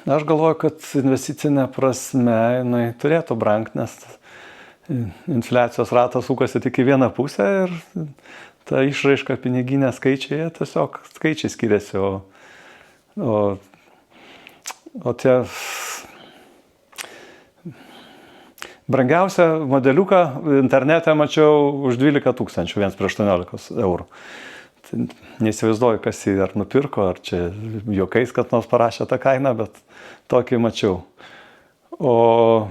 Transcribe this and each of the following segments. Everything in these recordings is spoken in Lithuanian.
Aš galvoju, kad investicinė prasme jinai turėtų brangti, nes infliacijos ratas sukasi tik į vieną pusę ir ta išraiška piniginė skaičiai, tiesiog skaičiai skiriasi, o tie brangiausią modeliuką internete mačiau už 12 000, 1/18 eurų. Neįsivaizduoju, kas jį ar nupirko, ar čia juokais, kad nors parašė tą kainą, bet tokį mačiau. O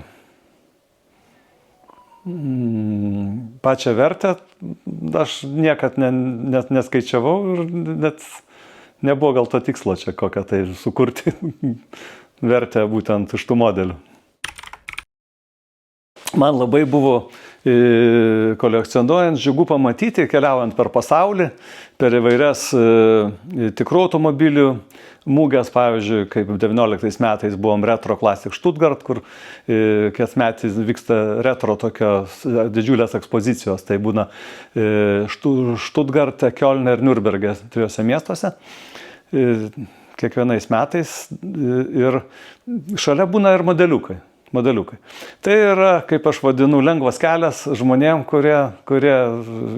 pačią vertę aš niekad neskaičiavau ir net nebuvo gal to tikslo čia kokią tai sukurti vertę būtent iš tų modelių. Man labai buvo kolekcionuojant džiugu pamatyti, keliaujant per pasaulį, per įvairias tikrų automobilių mūgės, pavyzdžiui, kaip 19 metais buvom Retro Classic Stuttgart, kur kasmet vyksta retro tokios didžiulės ekspozicijos, tai būna Stuttgarte, Kiolne ir Nürnberge, 3 miestuose, kiekvienais metais, ir šalia būna ir modeliukai. Tai yra, kaip aš vadinu, lengvas kelias žmonėm, kurie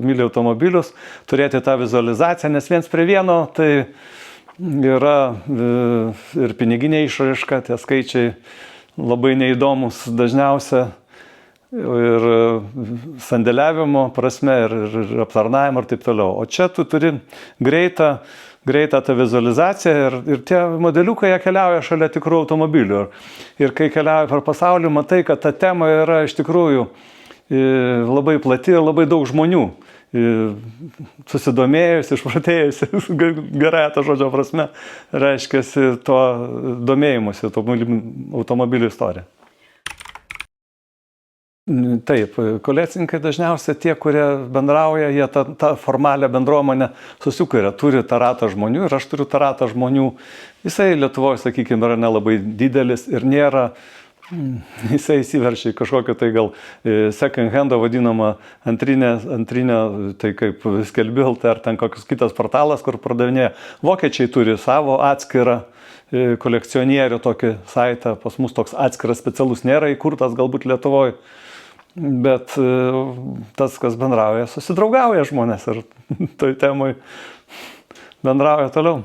myli automobilius, turėti tą vizualizaciją, nes viens prie vieno tai yra ir piniginė išraiška, tie skaičiai labai neįdomus dažniausia ir sandėliavimo prasme, ir aptarnavimo ir taip toliau. O čia tu turi greitą tą vizualizaciją ir tie modeliukai jie keliauja šalia tikrų automobilių. Ir kai keliauja per pasaulį, matai, kad ta tema yra iš tikrųjų labai plati ir labai daug žmonių susidomėjusi, išprotėjusi, gerąja ta žodžio prasme, reiškiasi to domėjimusi automobilių istorija. Taip, kolekcininkai dažniausiai tie, kurie bendrauja, jie tą formalią bendruomenę susikuria, turi tą ratą žmonių ir aš turiu tą ratą žmonių. Jisai Lietuvoje, sakykime, yra nelabai didelis ir nėra, jisai įsiveršia į kažkokią tai gal second hando vadinamą antrinę, tai kaip Skelbilt ar ten kokius kitas portalas, kur pardavinėja. Vokiečiai turi savo atskirą kolekcionierių tokį saitą, pas mus toks atskiras specialus nėra įkurtas galbūt Lietuvoje. Bet tas, kas bendrauja, susidraugauja žmonės ir toj temoj bendrauja toliau.